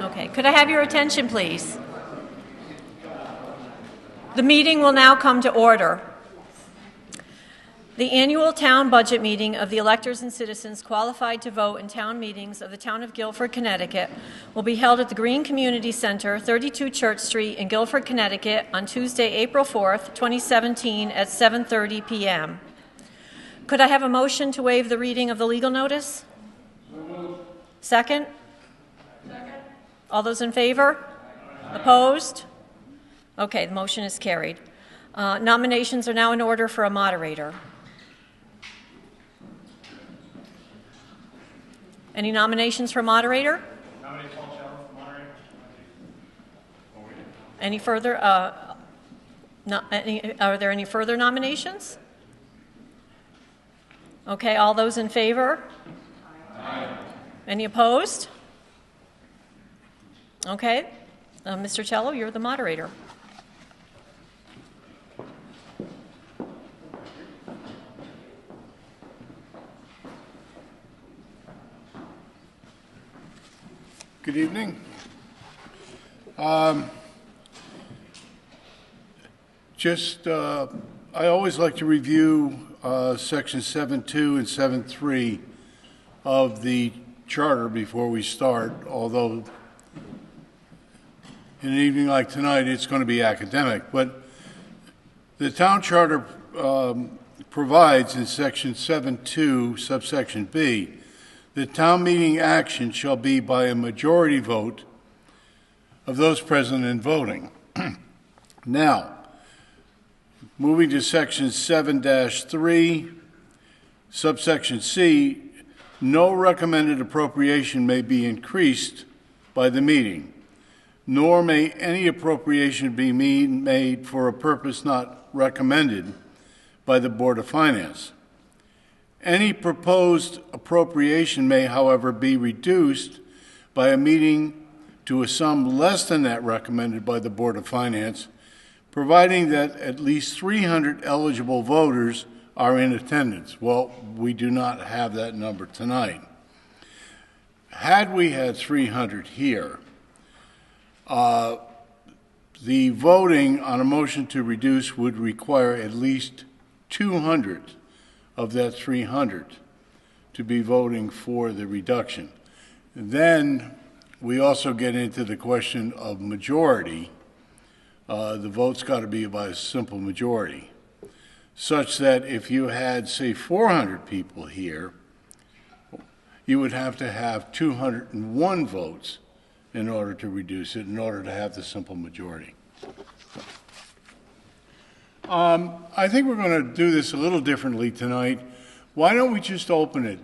Okay, could I have your attention, please? The meeting will now come to order. The annual town budget meeting of the electors and citizens qualified to vote in town meetings of the town of Guilford, Connecticut will be held at the Green Community Center, 32 Church Street in Guilford, Connecticut on Tuesday, April 4th, 2017 at 7:30 p.m. Could I have a motion to waive the reading of the legal notice? Second? Second. All those in favor? Opposed? Okay, the motion is carried. Nominations are now in order for a moderator. Any nominations for moderator? Nominate Paul Shallow for moderator. Any further? Are there any further nominations? Okay, all those in favor? Aye. Any opposed? Okay, Mr. Cello, you're the moderator. Good evening. I always like to review Section 7.2 and 7.3 of the Charter before we start, although in an evening like tonight it's going to be academic. But the Town Charter provides in Section 7.2, subsection B, the town meeting action shall be by a majority vote of those present and voting. Now, moving to Section 7-3, subsection C, no recommended appropriation may be increased by the meeting, nor may any appropriation be made for a purpose not recommended by the Board of Finance. Any proposed appropriation may, however, be reduced by a meeting to a sum less than that recommended by the Board of Finance, providing that at least 300 eligible voters are in attendance. Well, we do not have that number tonight. Had we had 300 here, the voting on a motion to reduce would require at least 200 of that 300 to be voting for the reduction. Then we also get into the question of majority. The vote's got to be by a simple majority, such that if you had, say, 400 people here, you would have to have 201 votes in order to reduce it, in order to have the simple majority. I think we're going to do this a little differently tonight. Why don't we just open it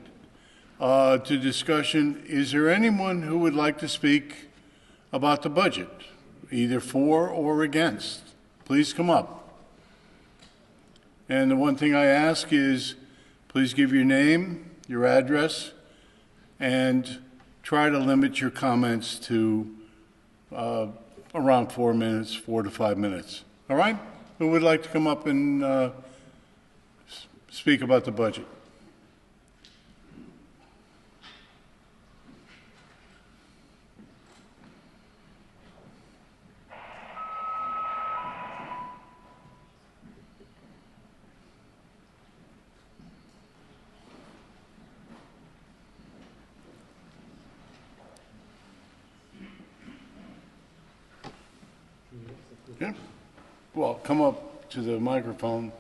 to discussion? Is there anyone who would like to speak about the budget, either for or against? Please come up. And the one thing I ask is, please give your name, your address, and try to limit your comments to around 4 minutes, 4 to 5 minutes. All right? Who would like to come up and speak about the budget? Yeah. Well, come up to the microphone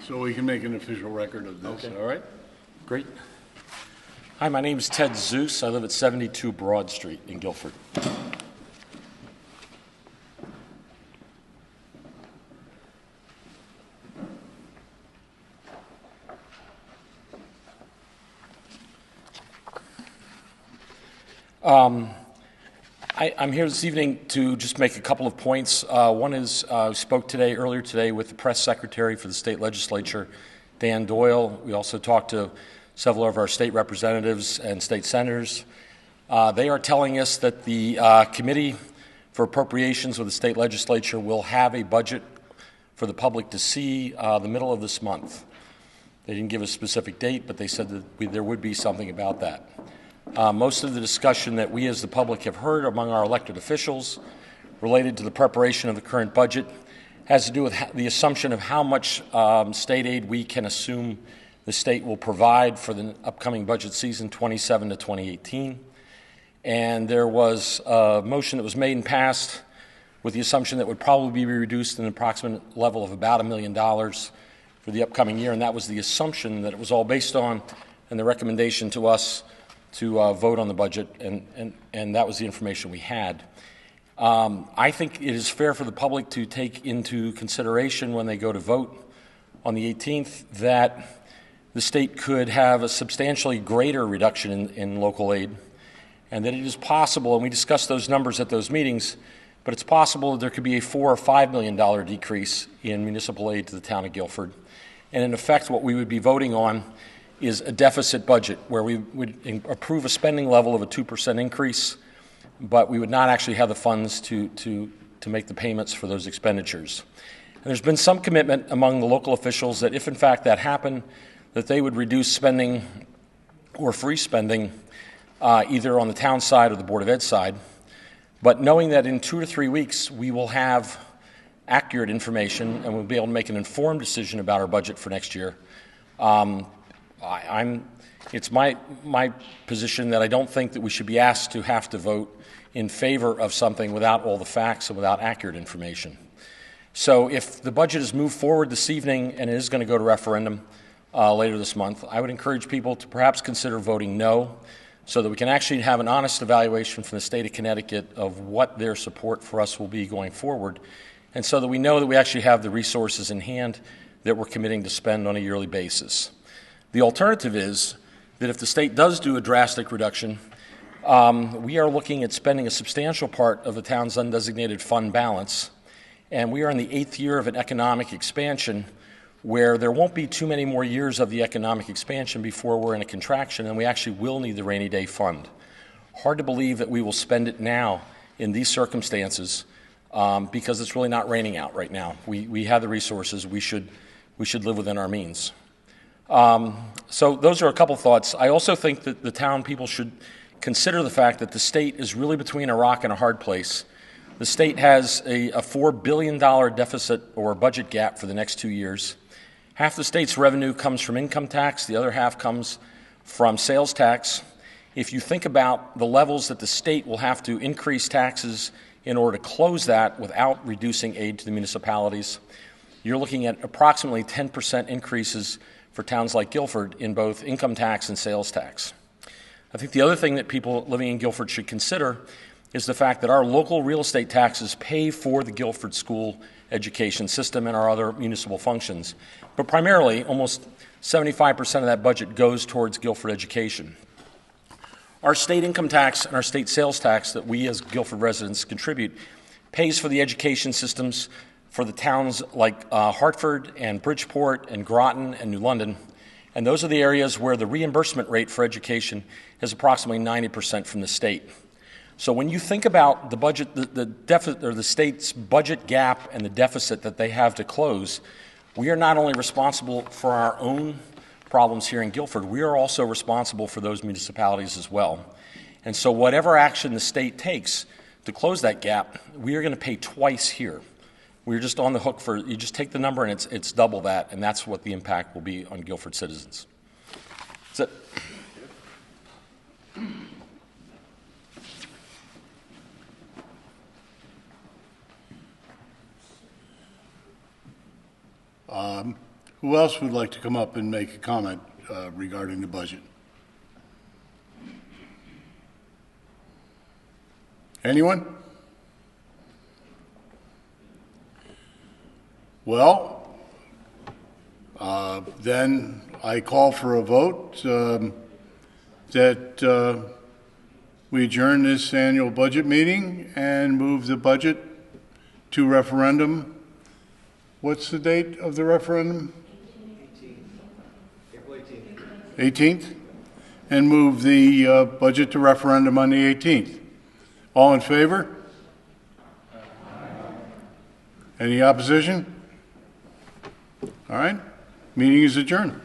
so we can make an official record of this, okay. All right? Great. Hi, my name is Ted Zeus. I live at 72 Broad Street in Guilford. I'm here this evening to just make a couple of points. One is I spoke earlier today with the press secretary for the state legislature, Dan Doyle. We also talked to several of our state representatives and state senators. They are telling us that the Committee for Appropriations of the state legislature will have a budget for the public to see the middle of this month. They didn't give a specific date, but they said that there would be something about that. Most of the discussion that we as the public have heard among our elected officials related to the preparation of the current budget has to do with the assumption of how much state aid we can assume the state will provide for the upcoming budget season 27 to 2018. And there was a motion that was made and passed with the assumption that would probably be reduced in an approximate level of about $1 million for the upcoming year, and that was the assumption that it was all based on, and the recommendation to us to vote on the budget, and that was the information we had. I think it is fair for the public to take into consideration when they go to vote on the 18th that the state could have a substantially greater reduction in local aid, and that it is possible, and we discussed those numbers at those meetings, but it's possible that there could be a $4 or $5 million decrease in municipal aid to the town of Guilford. And in effect, what we would be voting on is a deficit budget where we would approve a spending level of a 2% increase, but we would not actually have the funds to make the payments for those expenditures. And there's been some commitment among the local officials that if in fact that happened, that they would reduce spending or free spending either on the town side or the Board of Ed side. But knowing that in 2 to 3 weeks we will have accurate information and we'll be able to make an informed decision about our budget for next year, it's my position that I don't think that we should be asked to have to vote in favor of something without all the facts and without accurate information. So if the budget is moved forward this evening and it is going to go to referendum later this month, I would encourage people to perhaps consider voting no, so that we can actually have an honest evaluation from the state of Connecticut of what their support for us will be going forward, and so that we know that we actually have the resources in hand that we're committing to spend on a yearly basis. The alternative is that if the state does do a drastic reduction, we are looking at spending a substantial part of the town's undesignated fund balance, and we are in the 8th year of an economic expansion where there won't be too many more years of the economic expansion before we're in a contraction, and we actually will need the rainy day fund. Hard to believe that we will spend it now in these circumstances because it's really not raining out right now. We have the resources. We should live within our means. So those are a couple thoughts. I also think that the town people should consider the fact that the state is really between a rock and a hard place. The state has a $4 billion deficit or budget gap for the next 2 years. Half the state's revenue comes from income tax. The other half comes from sales tax. If you think about the levels that the state will have to increase taxes in order to close that without reducing aid to the municipalities, you're looking at approximately 10% increases for towns like Guilford in both income tax and sales tax. I think the other thing that people living in Guilford should consider is the fact that our local real estate taxes pay for the Guilford school education system and our other municipal functions. But primarily, almost 75% of that budget goes towards Guilford education. Our state income tax and our state sales tax that we as Guilford residents contribute pays for the education systems for the towns like Hartford and Bridgeport and Groton and New London. And those are the areas where the reimbursement rate for education is approximately 90% from the state. So when you think about the budget, the deficit or the state's budget gap and the deficit that they have to close, we are not only responsible for our own problems here in Guilford, we are also responsible for those municipalities as well. And so whatever action the state takes to close that gap, we are going to pay twice here. We're just on the hook for, you just take the number and it's double that, and that's what the impact will be on Guilford citizens. That's it. Who else would like to come up and make a comment regarding the budget? Anyone? Well, then I call for a vote that we adjourn this annual budget meeting and move the budget to referendum. What's the date of the referendum? 18th, and move the budget to referendum on the 18th. All in favor? Any opposition? All right, meeting is adjourned.